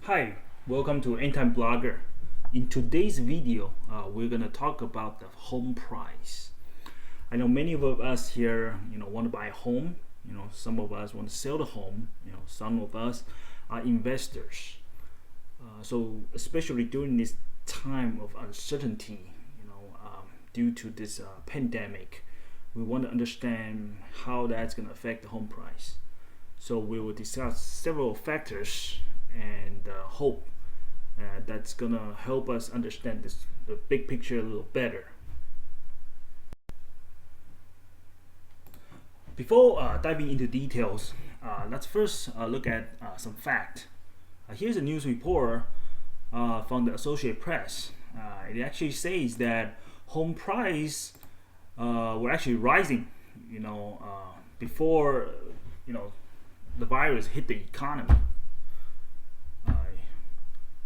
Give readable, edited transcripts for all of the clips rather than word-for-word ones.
Hi, welcome to Anytime Blogger. In today's video, we're gonna talk about the home price. I know many of us here, want to buy a home. Some of us want to sell the home. Some of us are investors. So especially during this time of uncertainty, due to this pandemic, we want to understand how that's gonna affect the home price. So we will discuss several factors and hope that's gonna help us understand the big picture a little better. Before diving into details, let's first look at some fact. Here's a news report from the Associated Press. It actually says that home price were actually rising, before the virus hit the economy.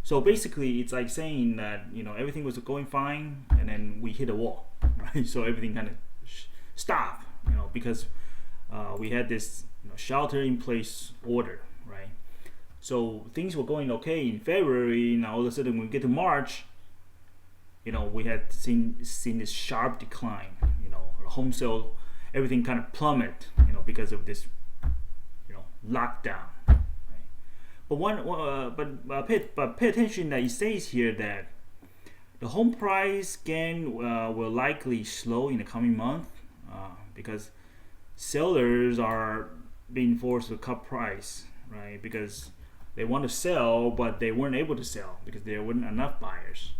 So basically, it's like saying that everything was going fine, and then we hit a wall, right? So everything kind of stopped, because we had this shelter-in-place order, right? So things were going okay in February. Now all of a sudden, when we get to March, we had seen this sharp decline. Home sale, everything kind of plummet, because of this, lockdown. But pay attention that it says here that the home price gain will likely slow in the coming month because sellers are being forced to cut price, right? Because they want to sell, but they weren't able to sell because there weren't enough buyers.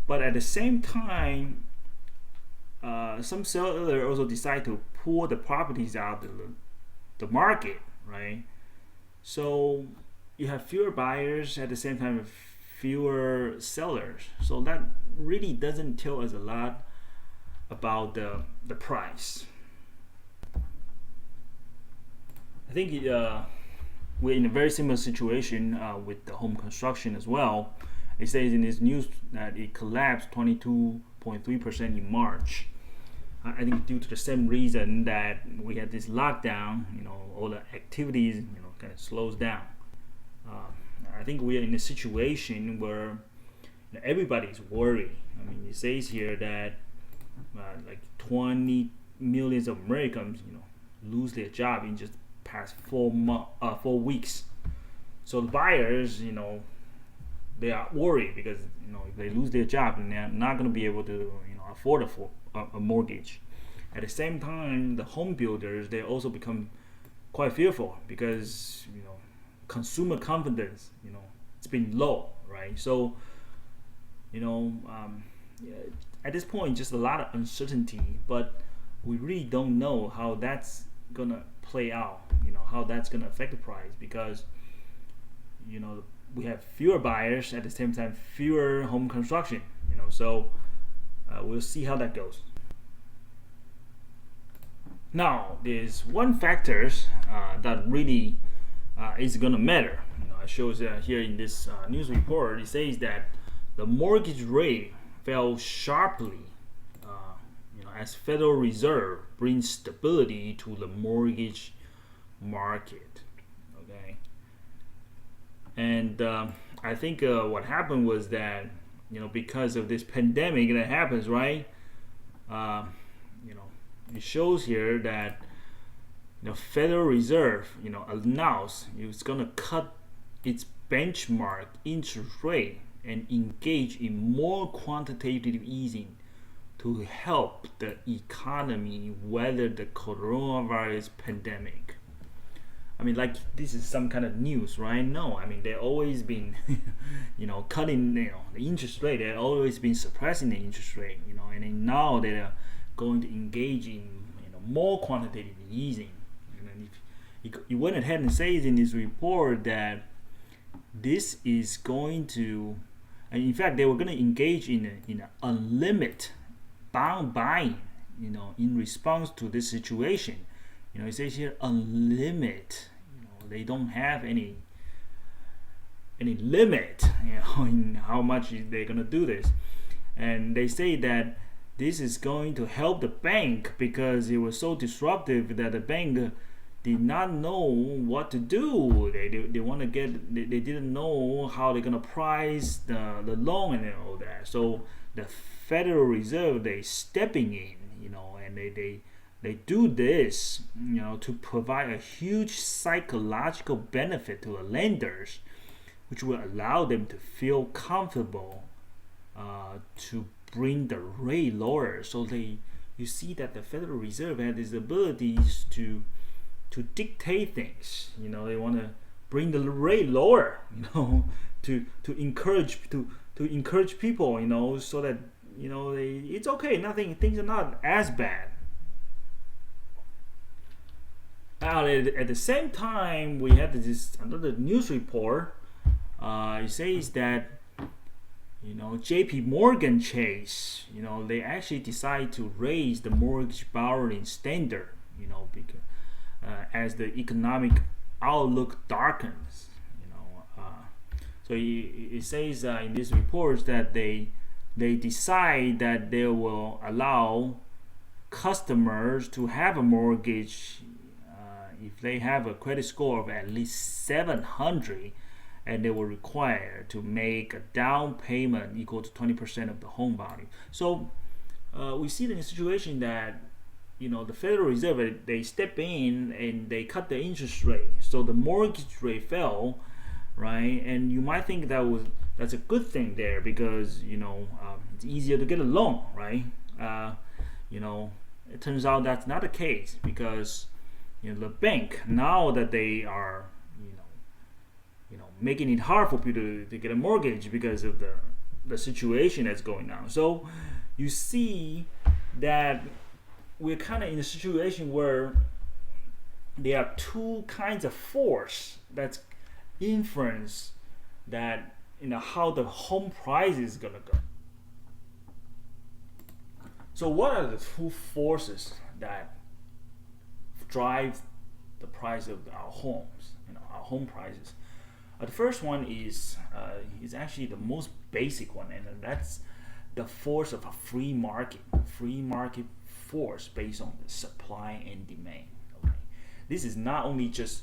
But at the same time, some sellers also decide to pull the properties out of the market, right? So you have fewer buyers at the same time fewer sellers. So that really doesn't tell us a lot about the price. I think we're in a very similar situation with the home construction as well. It says in this news that it collapsed 22.3% in March. I think due to the same reason that we had this lockdown, all the activities, kind of slows down. I think we are in a situation where everybody's worried. I mean, it says here that like 20 millions of Americans, lose their job in just past 4 weeks. So the buyers, they are worried because if they lose their job, and they're not going to be able to afford a mortgage. At the same time, the home builders, they also become quite fearful because consumer confidence, it's been low, right? So, at this point, just a lot of uncertainty, but we really don't know how that's gonna play out. How that's gonna affect the price because, we have fewer buyers at the same time, fewer home construction. So we'll see how that goes. Now, there's one factor that really is gonna matter. It shows here in this news report. It says that the mortgage rate fell sharply, as Federal Reserve brings stability to the mortgage market. Okay, and I think what happened was that because of this pandemic that happens, right? It shows here that Federal Reserve, announced it's gonna cut its benchmark interest rate and engage in more quantitative easing to help the economy weather the coronavirus pandemic. I mean, like this is some kind of news, right? No, I mean they've always been, cutting, the interest rate. They've always been suppressing the interest rate, and then now they're going to engage in, more quantitative easing. And if he went ahead and says in this report that this is going to, and in fact, they were going to engage in an unlimited bond buying, in response to this situation. It says here unlimited. They don't have any limit, in how much they're going to do this, and they say that this is going to help the bank because it was so disruptive that the bank did not know what to do. They want to get they didn't know how they're gonna price the loan and all that. So the Federal Reserve, they stepping in, and they do this, to provide a huge psychological benefit to the lenders, which will allow them to feel comfortable to bring the rate lower. So you see that the Federal Reserve has these abilities to dictate things. They want to bring the rate lower, to encourage people, so that it's okay. Things are not as bad. Now, at the same time, we had this another news report. It says that J.P. Morgan Chase, they actually decide to raise the mortgage borrowing standard, because as the economic outlook darkens, so it says in these reports that they decide that they will allow customers to have a mortgage if they have a credit score of at least 700, and they were required to make a down payment equal to 20% of the home value. So we see in a situation that the Federal Reserve, they step in and they cut the interest rate, so the mortgage rate fell, right? And you might think that's a good thing there, because it's easier to get a loan, right? It turns out that's not the case, because the bank, now that they are making it hard for people to get a mortgage because of the situation that's going on. So you see that we're kind of in a situation where there are two kinds of force that's influence that how the home price is gonna go. So what are the two forces that drive the price of our homes, our home prices? The first one is actually the most basic one, and that's the force of a free market. Free market force based on the supply and demand. Okay, this is not only just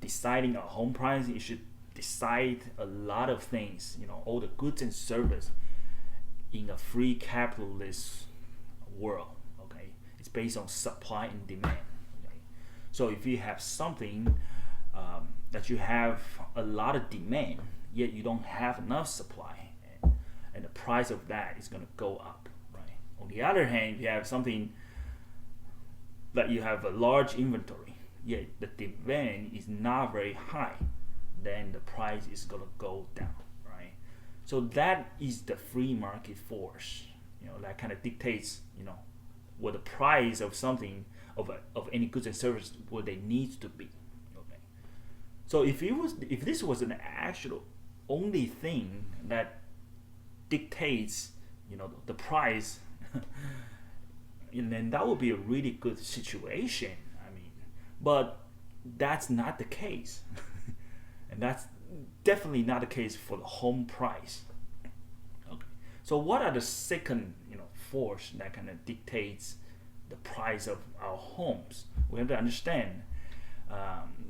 deciding a home price; it should decide a lot of things. All the goods and service in a free capitalist world. Okay, it's based on supply and demand. Okay, so if you have something that you have a lot of demand, yet you don't have enough supply, and the price of that is going to go up, right? On the other hand, if you have something that you have a large inventory, yet the demand is not very high, then the price is going to go down, right? So that is the free market force, that kind of dictates, what the price of something, of any goods and service, what they need to be. So if this was an actual only thing that dictates, the price, and then that would be a really good situation. But that's not the case, and that's definitely not the case for the home price. Okay. So what are the second, force that kind of dictates the price of our homes? We have to understand.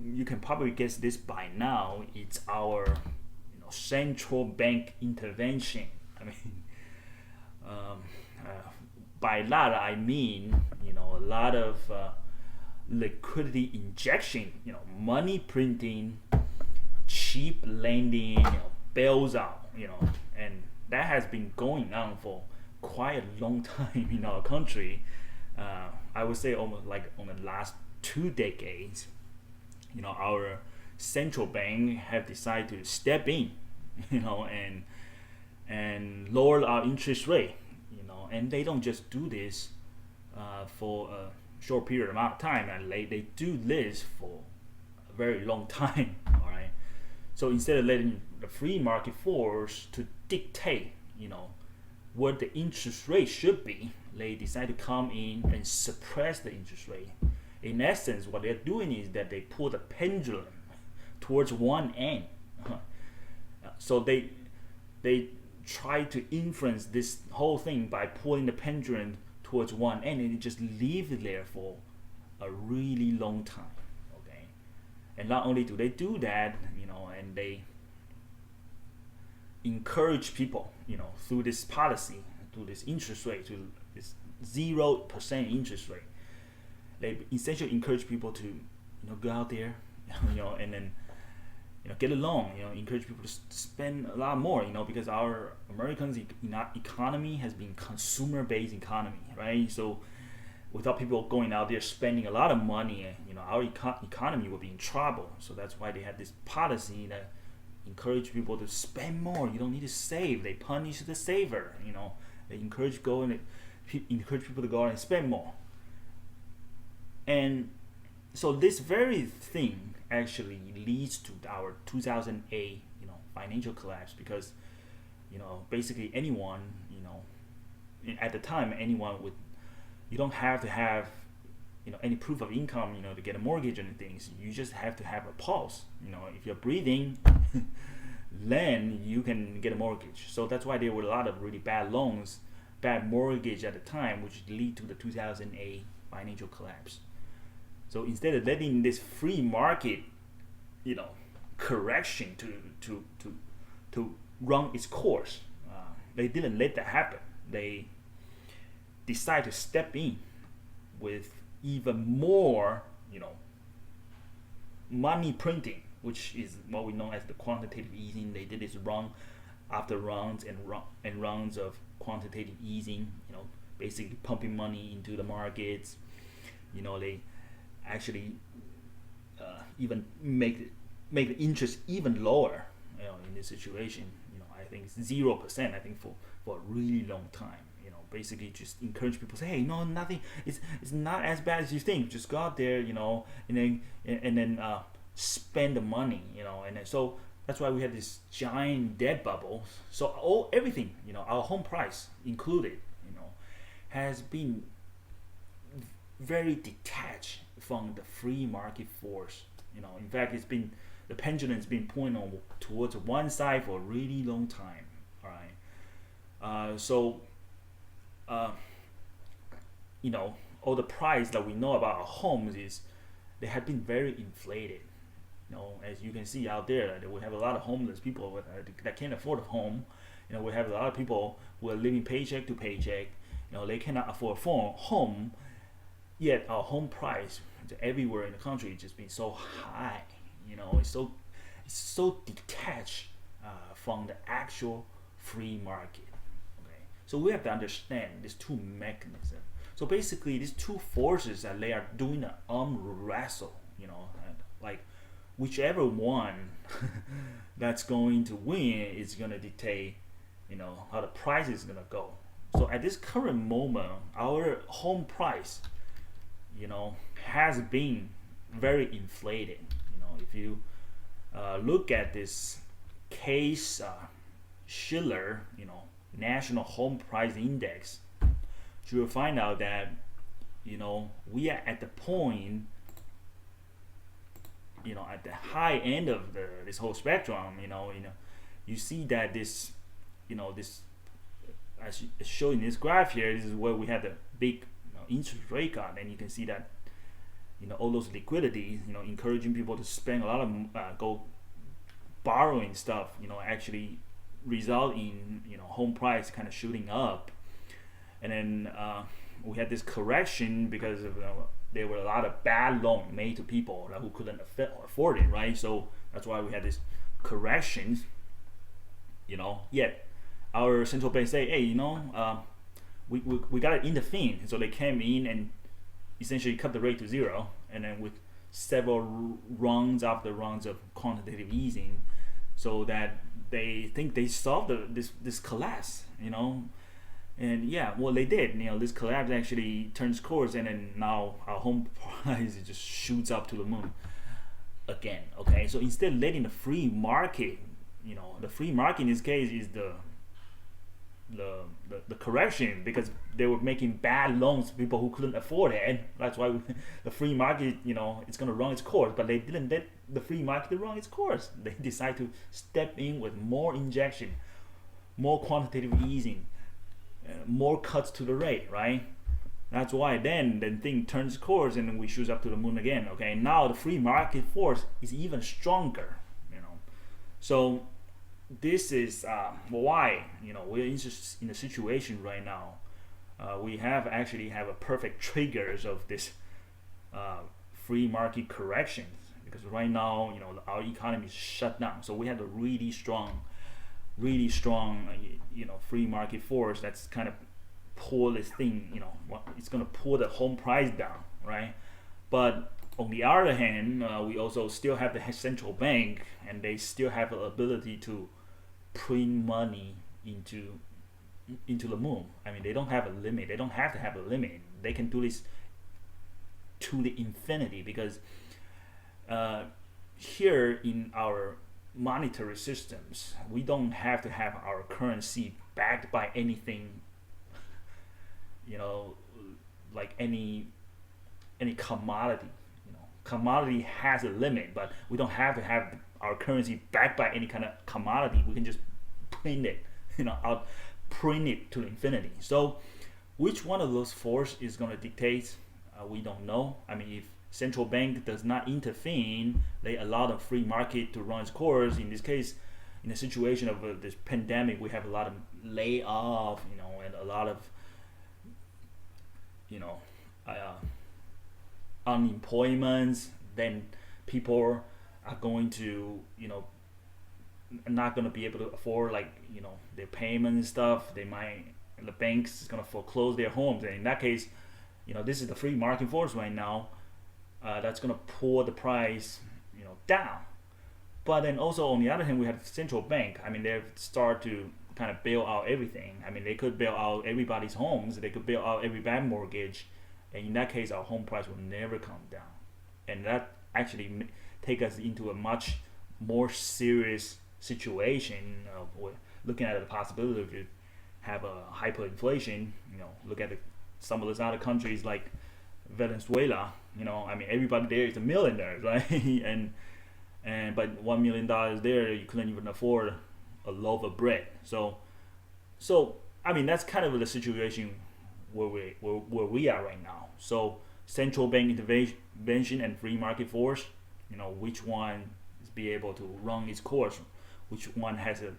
You can probably guess this by now. It's our central bank intervention. By that I mean a lot of liquidity injection, money printing, cheap lending, bails out, and that has been going on for quite a long time in our country. I would say almost like on the last 2 decades. Our central bank have decided to step in, and lower our interest rate, and they don't just do this for a short period amount of time, and they do this for a very long time. All right. So instead of letting the free market force to dictate, what the interest rate should be, they decide to come in and suppress the interest rate. In essence, what they're doing is that they pull the pendulum towards one end. So they try to influence this whole thing by pulling the pendulum towards one end, and it just leave it there for a really long time. Okay, And not only do they do that, and they encourage people, through this policy, through this interest rate, to this 0% interest rate. They essentially encourage people to, go out there, and then, get a loan. Encourage people to spend a lot more. Because our Americans' economy has been consumer-based economy, right? So without people going out there spending a lot of money, our economy will be in trouble. So that's why they had this policy that encourage people to spend more. You don't need to save. They punish the saver. They encourage people to go out and spend more. And so this very thing actually leads to our 2008, financial collapse, because, basically anyone, at the time, anyone would, you don't have to have, any proof of income, to get a mortgage and things. You just have to have a pulse. If you're breathing, then you can get a mortgage. So that's why there were a lot of really bad loans, bad mortgage at the time, which lead to the 2008 financial collapse. So instead of letting this free market, correction to run its course, they didn't let that happen. They decided to step in with even more, money printing, which is what we know as the quantitative easing. They did this round after rounds and rounds of quantitative easing, basically pumping money into the markets. They actually even make the interest even lower, in this situation. I think it's 0%. I think for a really long time. Basically just encourage people to say, hey, no, nothing. It's not as bad as you think. Just go out there, and then spend the money, and then, so that's why we had this giant debt bubble. So everything, our home price included, has been very detached from the free market force. In fact, the pendulum's been pointing towards one side for a really long time. All right. All the price that we know about our homes is they have been very inflated. As you can see out there, that we have a lot of homeless people that can't afford a home. We have a lot of people who are living paycheck to paycheck. They cannot afford a home, yet our home price everywhere in the country has just been so high. It's so detached from the actual free market. Okay, so we have to understand these two mechanisms. So basically, these two forces that they are doing an arm wrestle. Like whichever one that's going to win is going to dictate, how the price is going to go. So at this current moment, our home price, has been very inflated. If you look at this case Schiller, National Home Price Index, you will find out that, we are at the point, at the high end of this whole spectrum. You see that this, this, as shown in this graph here, this is where we have the big interest rate cut, and you can see that, all those liquidity, encouraging people to spend a lot of go borrowing stuff, actually result in, home price kind of shooting up. And then we had this correction because of, there were a lot of bad loans made to people who couldn't afford it, right? So that's why we had this corrections. Yet our central bank say, hey, we got to intervene. So they came in and essentially cut the rate to zero, and then with several rounds after rounds of quantitative easing, so that they think they solved this collapse. And yeah, well, they did. This collapse actually turns course, and then now our home price just shoots up to the moon again. Okay, so instead of letting the free market, the free market in this case is the correction, because they were making bad loans to people who couldn't afford it. And that's why the free market, it's going to run its course. But they didn't let the free market run its course. They decided to step in with more injection, more quantitative easing, more cuts to the rate, right? That's why then thing turns course and then we shoot up to the moon again. Okay, now the free market force is even stronger. So this is why we're in a situation right now. We have a perfect triggers of this free market correction, because right now our economy is shut down. So we have a really strong free market force that's kind of pull this thing. It's gonna pull the home price down, right? But on the other hand, we also still have the central bank, and they still have the ability to print money into the moon. I mean, they don't have a limit. They don't have to have a limit. They can do this to the infinity, because here in our monetary systems, we don't have to have our currency backed by anything, like any commodity. Commodity has a limit, but we don't have to have our currency backed by any kind of commodity. We can just print it, out print it to infinity. So which one of those forces is going to dictate? We don't know. I mean, if central bank does not intervene, they allow the free market to run its course. In this case, in a situation of this pandemic, we have a lot of layoff, and a lot of unemployment. Then people are going to not going to be able to afford their payment and stuff. The banks is going to foreclose their homes, and in that case, this is the free market force right now. That's going to pull the price down. But then also on the other hand, we have the central bank. I mean, they've started to kind of bail out everything. I mean, they could bail out everybody's homes. They could bail out every bank mortgage, and in that case, our home price will never come down. And that actually take us into a much more serious situation. We're looking at the possibility to have a hyperinflation. Look at some of those other countries like Venezuela. I mean, everybody there is a millionaire, right? and but $1 million there, you couldn't even afford a loaf of bread. So I mean, that's kind of the situation where we are right now. So central bank intervention and free market force, which one is be able to run its course, which one has a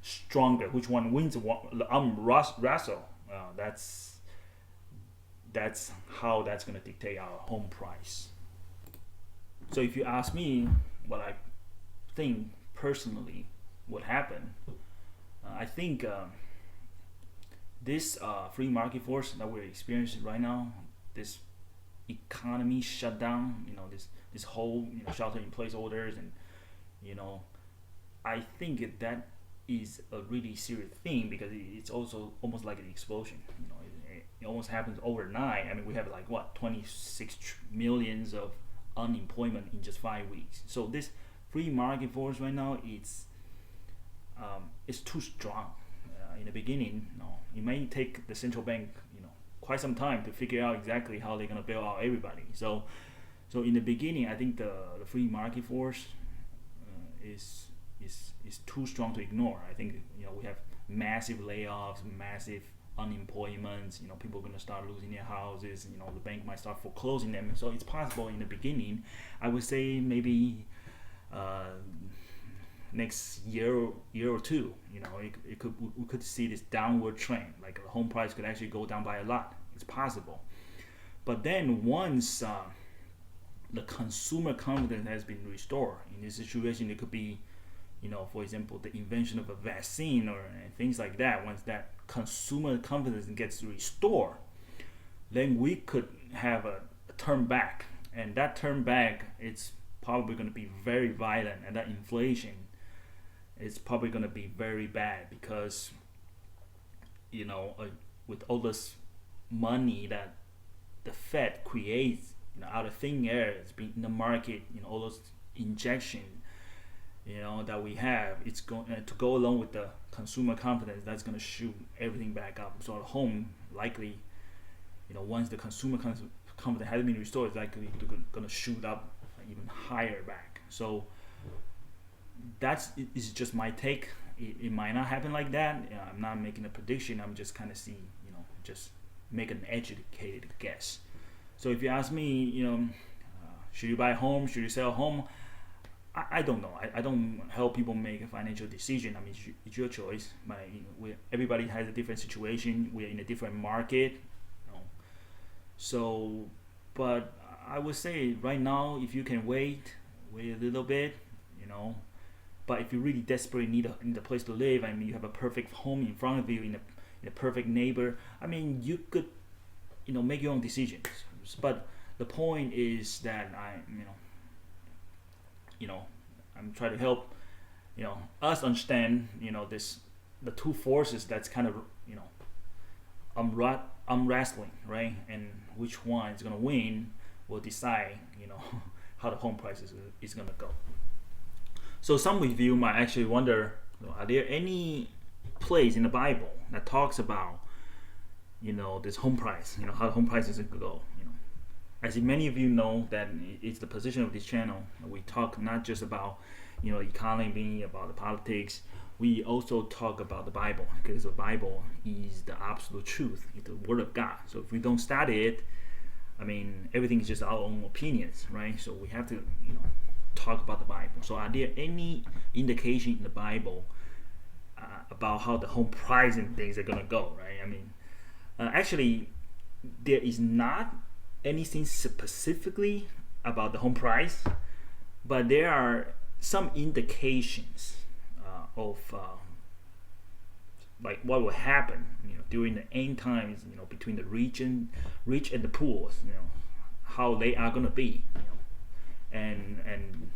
stronger, which one wins the wrestle. That's how that's going to dictate our home price. So if you ask me what I think personally would happen, I think this free market force that we're experiencing right now, this economy shutdown, this whole shelter in place orders, and I think that is a really serious thing, because it's also almost like an explosion. It almost happens overnight. I mean, we have 26 millions of unemployment in just 5 weeks. So this free market force right now, it's too strong. In the beginning, it may take the central bank quite some time to figure out exactly how they're gonna bail out everybody. So in the beginning, I think the free market force is too strong to ignore. I think we have massive layoffs, massive unemployment. People are going to start losing their houses. The bank might start foreclosing them. So it's possible in the beginning. I would say maybe next year or two. We could see this downward trend. Like the home price could actually go down by a lot. It's possible. But then once the consumer confidence has been restored in this situation, it could be for example, the invention of a vaccine or things like that. Once that consumer confidence gets restored, then we could have a turn back, and that turn back, it's probably going to be very violent, and that inflation is probably going to be very bad, because with all this money that the Fed creates out of thin air, it's been in the market, all those injection that we have, it's going to go along with the consumer confidence. That's going to shoot everything back up. So at home, likely, once the consumer confidence has been restored, it's likely going to shoot up even higher back. So is just my take. It might not happen like that. I'm not making a prediction. I'm just kind of just make an educated guess. So if you ask me, should you buy a home? Should you sell a home? I don't know. I don't help people make a financial decision. I mean, it's your choice. But everybody has a different situation. We're in a different market. So, but I would say right now, if you can wait a little bit, But if you really desperately need a place to live, I mean, you have a perfect home in front of you, in a perfect neighbor. I mean, you could, make your own decisions. But the point is that I'm trying to help, us understand, the two forces that's kind of, I'm wrestling, right? And which one is gonna win will decide, how the home price is gonna go. So some of you might actually wonder, are there any place in the Bible that talks about, this home price, how the home price is gonna go, As many of you know, that it's the position of this channel. We talk not just about, economy, about the politics. We also talk about the Bible, because the Bible is the absolute truth. It's the Word of God. So if we don't study it, I mean, everything is just our own opinions, right? So we have to, talk about the Bible. So are there any indication in the Bible about how the home price and things are gonna go, right? I mean, actually, there is not anything specifically about the home price, but there are some indications of like what will happen, during the end times, between the rich and the poor, how they are gonna be, and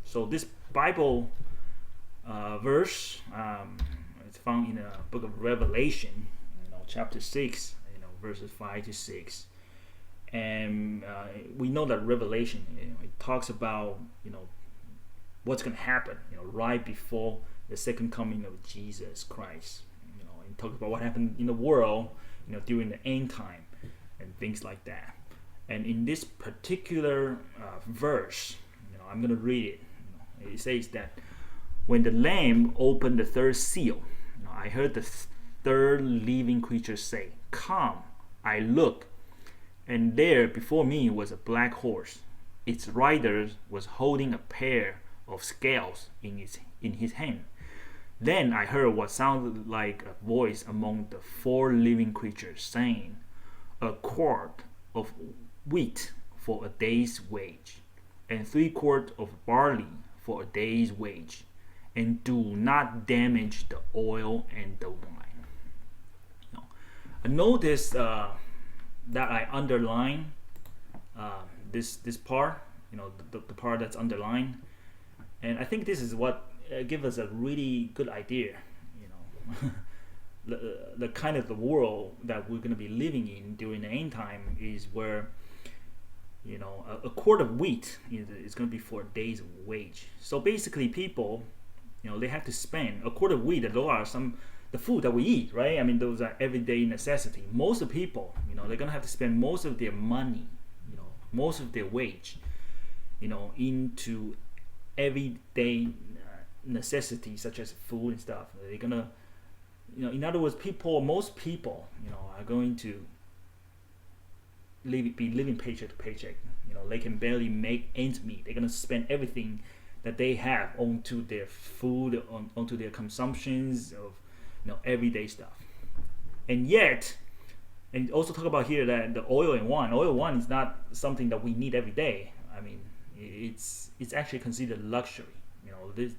so this Bible verse, it's found in the book of Revelation, chapter 6, verses 5 to 6. And we know that Revelation, it talks about, what's going to happen, right before the second coming of Jesus Christ. It talks about what happened in the world, during the end time and things like that. And in this particular verse, I'm going to read it. It says that when the Lamb opened the third seal, I heard the third living creature say, "Come." I looked, and there before me was a black horse. Its rider was holding a pair of scales in his hand. Then I heard what sounded like a voice among the four living creatures saying, "A quart of wheat for a day's wage, and 3 quarts of barley for a day's wage, and do not damage the oil and the wine." I noticed that I underline this part, the part that's underlined, and I think this is what gives us a really good idea, the kind of the world that we're going to be living in during the end time is where, a quart of wheat is going to be for a day's wage. So basically, people, they have to spend a quart of wheat. Those are the food that we eat, right? I mean, those are everyday necessity. Most of the people, they're going to have to spend most of their money, most of their wage, into everyday necessities such as food and stuff. They're going to, in other words, most people, are going to be living paycheck to paycheck. They can barely make ends meet. They're going to spend everything that they have onto their food, onto their consumptions of, everyday stuff. And yet, and also talk about here that the oil and wine is not something that we need every day. I mean, it's actually considered luxury.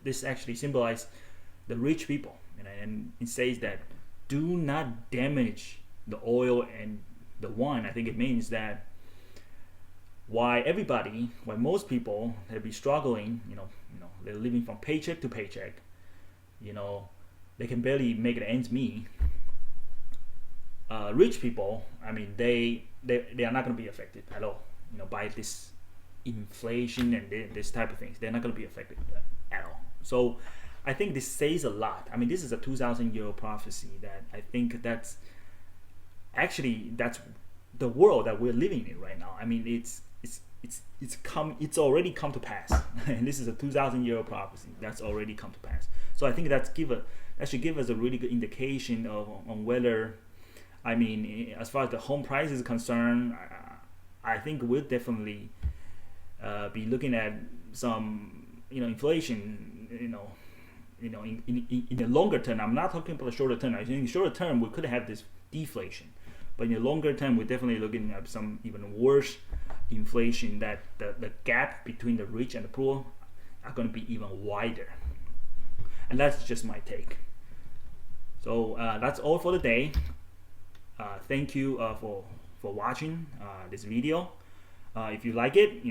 This actually symbolizes the rich people, and it says that do not damage the oil and the wine. I think it means that why most people, they be struggling, they're living from paycheck to paycheck, they can barely make it ends meet. Rich people, I mean, they are not going to be affected at all, by this inflation and this type of things. They're not going to be affected at all. So I think this says a lot. I mean, this is a 2,000-year-old prophecy that I think that's the world that we're living in right now. I mean, it's already come to pass, and this is a 2,000-year-old prophecy that's already come to pass. So I think that should give us a really good indication on whether I mean, as far as the home price is concerned, I think we'll definitely be looking at some, inflation, in the longer term. I'm not talking about the shorter term. I think in the shorter term we could have this deflation, but in the longer term we're definitely looking at some even worse inflation, that the gap between the rich and the poor are going to be even wider. And that's just my take. So that's all for the day. Thank you for watching this video. If you like it,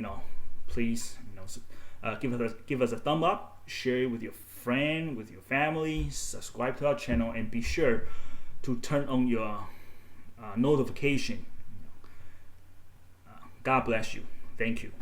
please give us a thumb up, share it with your friend, with your family, subscribe to our channel, and be sure to turn on your notification. God bless you. Thank you.